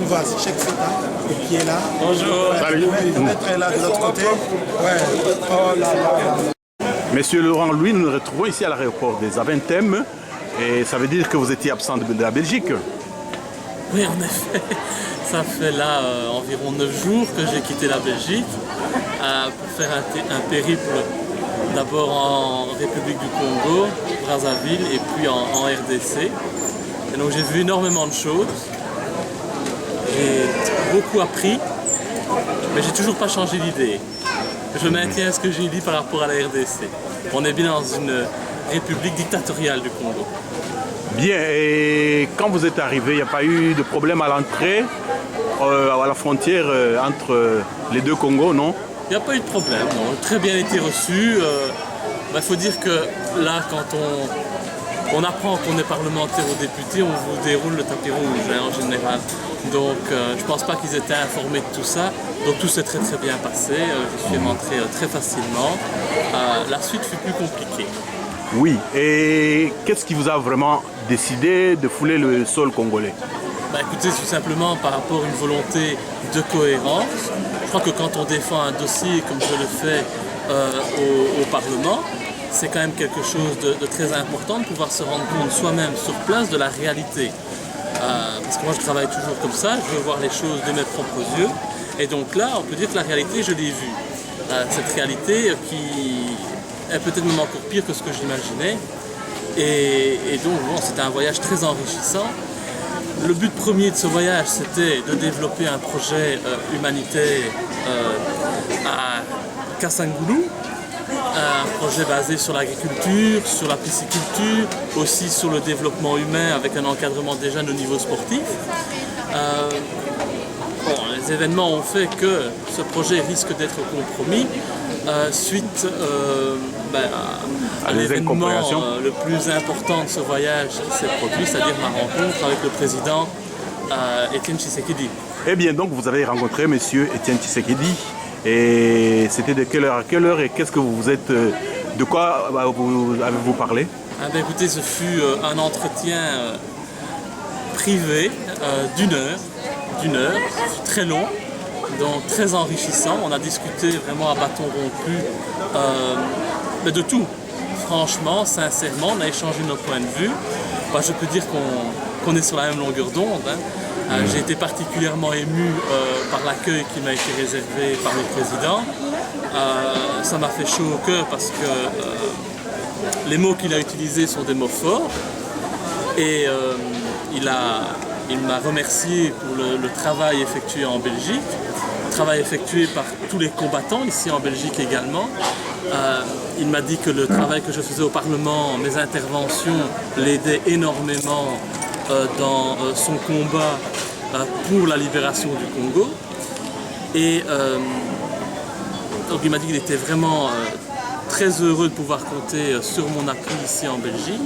voit Cheikh Fouta qui est là. Bonjour. Salut. Le maître est là de l'autre côté. Ouais. Oh là là. Monsieur Laurent Louis, nous nous retrouvons ici à l'aéroport des Aventem. Et ça veut dire que vous étiez absent de la Belgique? Oui, en effet. Ça fait là environ 9 jours que j'ai quitté la Belgique pour faire un périple d'abord en République du Congo, Brazzaville et puis en RDC. Et donc j'ai vu énormément de choses. J'ai beaucoup appris, mais j'ai toujours pas changé d'idée. Je maintiens ce que j'ai dit par rapport à la RDC. On est bien dans une république dictatoriale du Congo. Bien, et quand vous êtes arrivé, il n'y a pas eu de problème à l'entrée, à la frontière entre les deux Congos, non? Il n'y a pas eu de problème, non. Très bien été reçu. Il faut dire que là, quand on apprend qu'on est parlementaire ou député, on vous déroule le tapis rouge en général. Donc je ne pense pas qu'ils étaient informés de tout ça. Donc tout s'est très très bien passé. Je suis rentré très facilement. La suite fut plus compliquée. Oui, et qu'est-ce qui vous a vraiment décidé de fouler le sol congolais? Écoutez, tout simplement par rapport à une volonté de cohérence. Je crois que quand on défend un dossier comme je le fais au Parlement, c'est quand même quelque chose de très important de pouvoir se rendre compte soi-même sur place de la réalité. Parce que moi je travaille toujours comme ça, je veux voir les choses de mes propres yeux. Et donc là, on peut dire que la réalité, je l'ai vue. Cette réalité qui est peut-être même encore pire que ce que j'imaginais. Et donc bon, c'était un voyage très enrichissant. Le but premier de ce voyage, c'était de développer un projet humanitaire à Kassangoulou, un projet basé sur l'agriculture, sur la pisciculture, aussi sur le développement humain avec un encadrement des jeunes au niveau sportif. Les événements ont fait que ce projet risque d'être compromis suite à l'événement le plus important de ce voyage qui s'est produit, c'est-à-dire ma rencontre avec le président Étienne Tshisekedi. Eh bien, donc vous avez rencontré monsieur Étienne Tshisekedi. Et c'était de quelle heure à quelle heure et qu'est-ce que vous êtes... De quoi avez-vous parlé? Écoutez, ce fut un entretien privé d'une heure, très long, donc très enrichissant. On a discuté vraiment à bâton rompu de tout. Franchement, sincèrement, on a échangé nos points de vue. Je peux dire qu'on est sur la même longueur d'onde. J'ai été particulièrement ému par l'accueil qui m'a été réservé par le président. Ça m'a fait chaud au cœur parce que les mots qu'il a utilisés sont des mots forts. Et il m'a remercié pour le travail effectué en Belgique, le travail effectué par tous les combattants ici en Belgique également. Il m'a dit que le travail que je faisais au Parlement, mes interventions l'aidaient énormément dans son combat pour la libération du Congo. Et donc il m'a dit qu'il était vraiment très heureux de pouvoir compter sur mon appui ici en Belgique.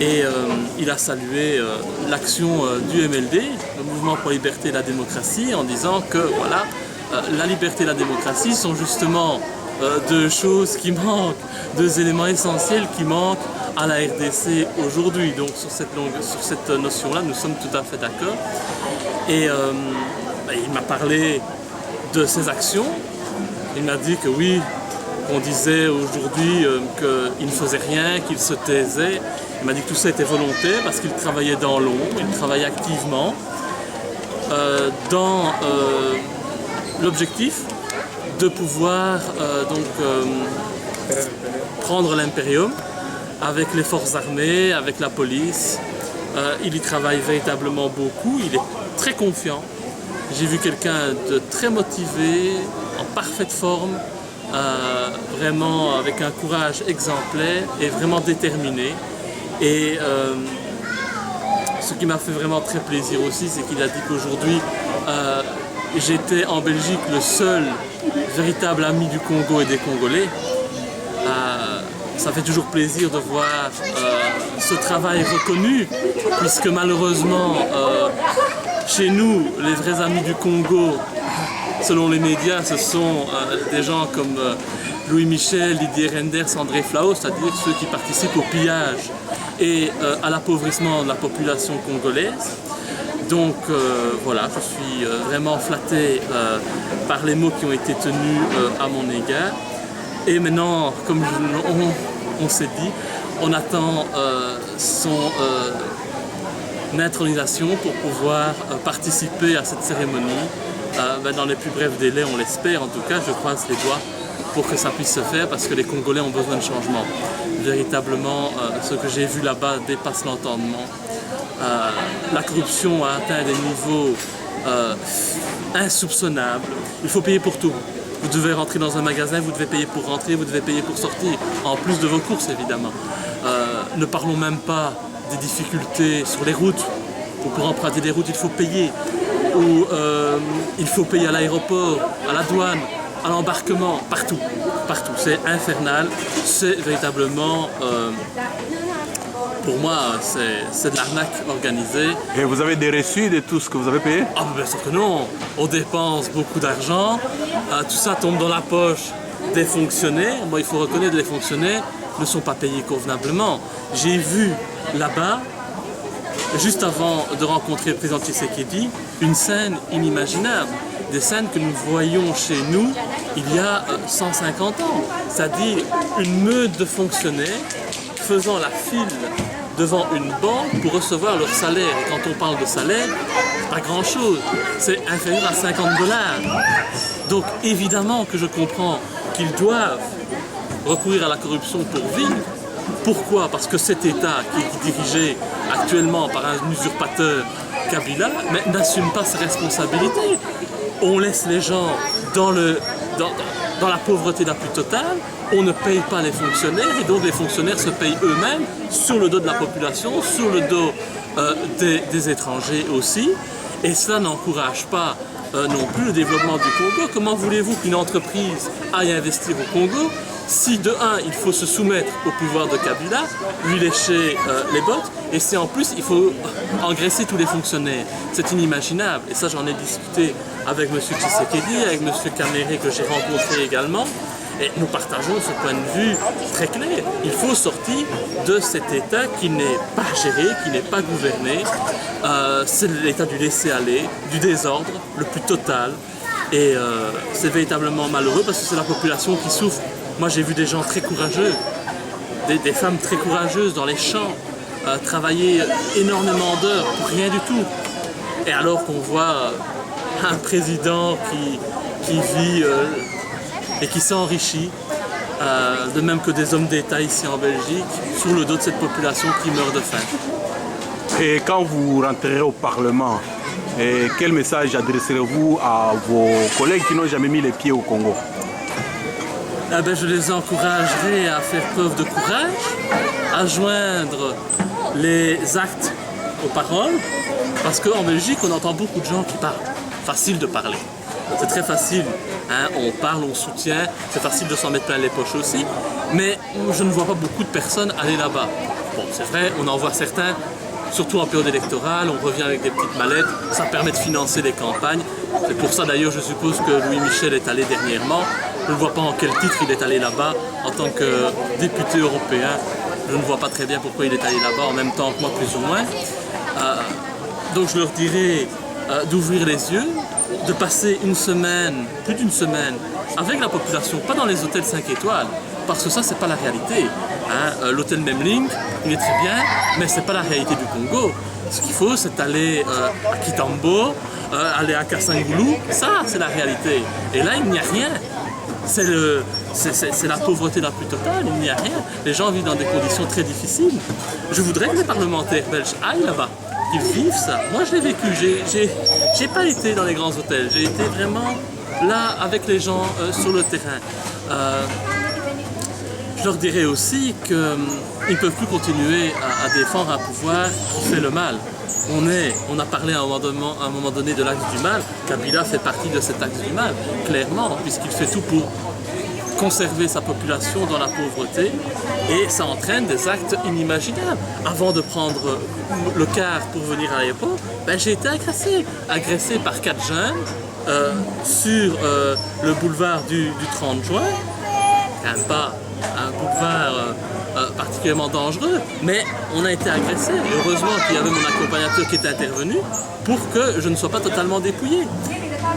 Et il a salué l'action du MLD, le Mouvement pour la liberté et la démocratie, en disant que voilà, la liberté et la démocratie sont justement deux choses qui manquent, deux éléments essentiels qui manquent à la RDC aujourd'hui. Donc sur cette notion-là, nous sommes tout à fait d'accord. Et il m'a parlé de ses actions. Il m'a dit que oui, on disait aujourd'hui qu'il ne faisait rien, qu'il se taisait. Il m'a dit que tout ça était volontaire parce qu'il travaillait dans l'ombre, il travaillait activement dans l'objectif de pouvoir prendre l'impérium avec les forces armées, avec la police. Il y travaille véritablement beaucoup, il est très confiant. J'ai vu quelqu'un de très motivé, en parfaite forme, vraiment avec un courage exemplaire et vraiment déterminé. Et ce qui m'a fait vraiment très plaisir aussi, c'est qu'il a dit qu'aujourd'hui, j'étais en Belgique le seul véritable ami du Congo et des Congolais. Ça fait toujours plaisir de voir ce travail reconnu, puisque malheureusement, chez nous, les vrais amis du Congo, selon les médias, ce sont des gens comme Louis Michel, Didier Reynders, André Flao, c'est-à-dire ceux qui participent au pillage et à l'appauvrissement de la population congolaise. Donc voilà, je suis vraiment flatté par les mots qui ont été tenus à mon égard. Et maintenant, comme on s'est dit, on attend son intronisation pour pouvoir participer à cette cérémonie dans les plus brefs délais, on l'espère. En tout cas, je croise les doigts pour que ça puisse se faire parce que les Congolais ont besoin de changement. Véritablement, ce que j'ai vu là-bas dépasse l'entendement. La corruption a atteint des niveaux insoupçonnables. Il faut payer pour tout. Vous devez rentrer dans un magasin, vous devez payer pour rentrer, vous devez payer pour sortir, en plus de vos courses évidemment. Ne parlons même pas des difficultés sur les routes, où pour emprunter des routes il faut payer, ou il faut payer à l'aéroport, à la douane, à l'embarquement, partout, partout. C'est infernal, c'est véritablement, pour moi, c'est de l'arnaque organisée. Et vous avez des reçus de tout ce que vous avez payé? Ah bien sûr que non, on dépense beaucoup d'argent, tout ça tombe dans la poche des fonctionnaires. Bon, il faut reconnaître que les fonctionnaires ne sont pas payés convenablement. J'ai vu là-bas, juste avant de rencontrer le président Tshisekedi, une scène inimaginable. Des scènes que nous voyions chez nous il y a 150 ans. C'est-à-dire une meute de fonctionnaires faisant la file devant une banque pour recevoir leur salaire. Et quand on parle de salaire, c'est pas grand-chose. C'est inférieur à 50 $. Donc évidemment que je comprends qu'ils doivent recourir à la corruption pour vivre. Pourquoi? Parce que cet État qui est dirigé actuellement par un usurpateur Kabila n'assume pas ses responsabilités. On laisse les gens dans la pauvreté la plus totale, on ne paye pas les fonctionnaires et donc les fonctionnaires se payent eux-mêmes sur le dos de la population, sur le dos des étrangers aussi. Et cela n'encourage pas non plus le développement du Congo. Comment voulez-vous qu'une entreprise aille investir au Congo si de un, il faut se soumettre au pouvoir de Kabila, lui lécher les bottes, et si en plus il faut engraisser tous les fonctionnaires. C'est inimaginable. Et ça, j'en ai discuté avec M. Tshisekedi, avec M. Kamere que j'ai rencontré également. Et nous partageons ce point de vue très clair. Il faut sortir de cet État qui n'est pas géré, qui n'est pas gouverné. C'est l'état du laisser-aller, du désordre, le plus total. Et c'est véritablement malheureux parce que c'est la population qui souffre. Moi, j'ai vu des gens très courageux, des femmes très courageuses dans les champs, travailler énormément d'heures pour rien du tout. Et alors qu'on voit un président qui vit et qui s'enrichit, de même que des hommes d'État ici en Belgique, sur le dos de cette population qui meurt de faim. Et quand vous rentrerez au Parlement, quel message adresserez-vous à vos collègues qui n'ont jamais mis les pieds au Congo? Je les encouragerai à faire preuve de courage, à joindre les actes aux paroles, parce qu'en Belgique, on entend beaucoup de gens qui parlent. Facile de parler. C'est très facile, hein? On parle, on soutient, c'est facile de s'en mettre plein les poches aussi, mais je ne vois pas beaucoup de personnes aller là-bas. Bon, c'est vrai, on en voit certains, surtout en période électorale, on revient avec des petites mallettes, ça permet de financer les campagnes. C'est pour ça d'ailleurs, je suppose que Louis Michel est allé dernièrement. Je ne vois pas en quel titre il est allé là-bas en tant que député européen. Je ne vois pas très bien pourquoi il est allé là-bas en même temps que moi, plus ou moins. Donc je leur dirais d'ouvrir les yeux, de passer une semaine, plus d'une semaine, avec la population, pas dans les hôtels 5 étoiles, parce que ça, c'est pas la réalité. Hein. L'hôtel Memling, il est très bien, mais c'est pas la réalité du Congo. Ce qu'il faut, c'est aller à Kitambo, aller à Kasangulu, ça, c'est la réalité. Et là, il n'y a rien. C'est la pauvreté la plus totale, il n'y a rien. Les gens vivent dans des conditions très difficiles. Je voudrais que les parlementaires belges aillent là-bas, qu'ils vivent ça. Moi, je l'ai vécu. J'ai pas été dans les grands hôtels. J'ai été vraiment là avec les gens sur le terrain. Je leur dirais aussi qu'ils ne peuvent plus continuer à défendre un pouvoir qui fait le mal. On a parlé à un moment donné de l'axe du mal. Kabila fait partie de cet axe du mal, clairement, puisqu'il fait tout pour conserver sa population dans la pauvreté, et ça entraîne des actes inimaginables. Avant de prendre le car pour venir à l'aéroport, j'ai été agressé par 4 jeunes sur le boulevard du 30 juin. Quand même pas un boulevard particulièrement dangereux, mais on a été agressé. Heureusement qu'il y avait mon accompagnateur qui était intervenu pour que je ne sois pas totalement dépouillé.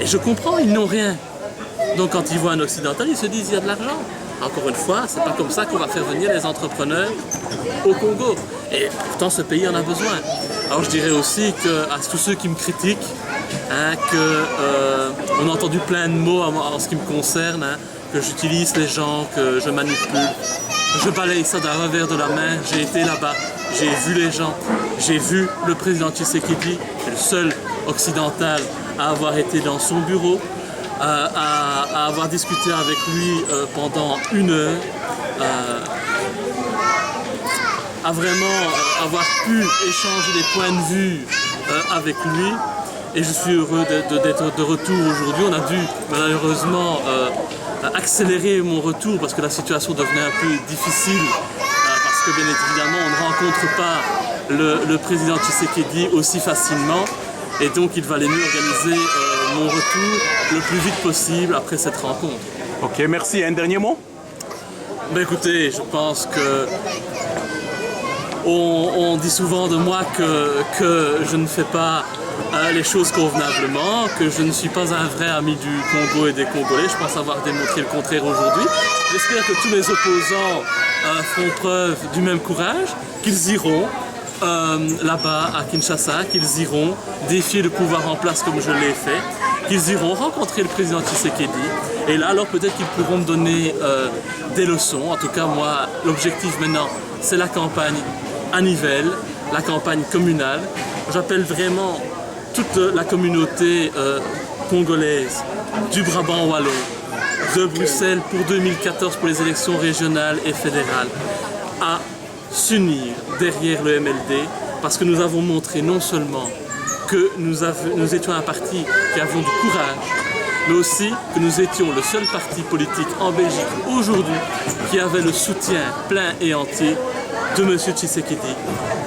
Et je comprends, ils n'ont rien. Donc quand ils voient un occidental, ils se disent il y a de l'argent. Encore une fois, c'est pas comme ça qu'on va faire venir les entrepreneurs au Congo. Et pourtant, ce pays en a besoin. Alors je dirais aussi à tous ceux qui me critiquent, on a entendu plein de mots en ce qui me concerne, que j'utilise les gens, que je manipule. Je balaye ça d'un revers de la main. J'ai été là-bas, j'ai vu les gens, j'ai vu le président Tshisekedi, le seul occidental à avoir été dans son bureau, à avoir discuté avec lui pendant 1 heure, à vraiment avoir pu échanger des points de vue avec lui. Et je suis heureux d'être de retour aujourd'hui. On a dû malheureusement accélérer mon retour parce que la situation devenait un peu difficile, parce que bien évidemment on ne rencontre pas le président Tshisekedi aussi facilement. Et donc il valait mieux organiser mon retour le plus vite possible après cette rencontre. Ok, merci. Un dernier mot? Ben écoutez, je pense que on dit souvent de moi que je ne fais pas les choses convenablement, que je ne suis pas un vrai ami du Congo et des Congolais. Je pense avoir démontré le contraire aujourd'hui. J'espère que tous mes opposants feront preuve du même courage, qu'ils iront là-bas à Kinshasa, qu'ils iront défier le pouvoir en place comme je l'ai fait, qu'ils iront rencontrer le président Tshisekedi. Et là, alors peut-être qu'ils pourront me donner des leçons. En tout cas, moi, l'objectif maintenant, c'est la campagne à Nivelles, la campagne communale. J'appelle vraiment toute la communauté congolaise, du Brabant wallon, de Bruxelles pour 2014 pour les élections régionales et fédérales, à s'unir derrière le MLD parce que nous avons montré non seulement que nous étions un parti qui avions du courage, mais aussi que nous étions le seul parti politique en Belgique aujourd'hui qui avait le soutien plein et entier de M. Tshisekedi,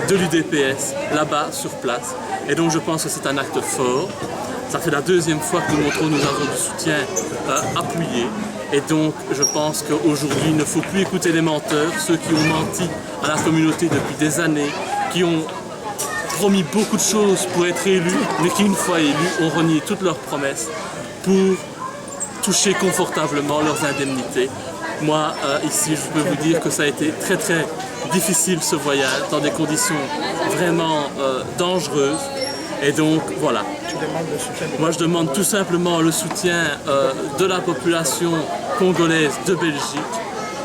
de l'UDPS, là-bas, sur place. Et donc je pense que c'est un acte fort. Ça fait la 2e fois que nous montrons que nous avons du soutien appuyé. Et donc je pense qu'aujourd'hui, il ne faut plus écouter les menteurs, ceux qui ont menti à la communauté depuis des années, qui ont promis beaucoup de choses pour être élus, mais qui, une fois élus, ont renié toutes leurs promesses pour toucher confortablement leurs indemnités. Moi, ici, je peux vous dire que ça a été très très difficile ce voyage, dans des conditions vraiment dangereuses. Et donc, voilà. Moi, je demande tout simplement le soutien de la population congolaise de Belgique,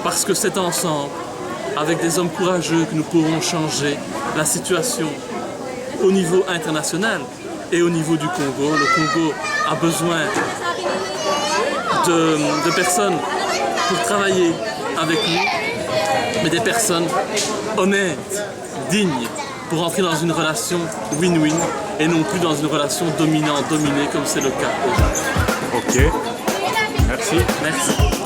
parce que c'est ensemble, avec des hommes courageux, que nous pourrons changer la situation au niveau international et au niveau du Congo. Le Congo a besoin de personnes pour travailler avec lui, mais des personnes honnêtes, dignes, pour entrer dans une relation win-win et non plus dans une relation dominant-dominée comme c'est le cas aujourd'hui. Ok, merci. Merci.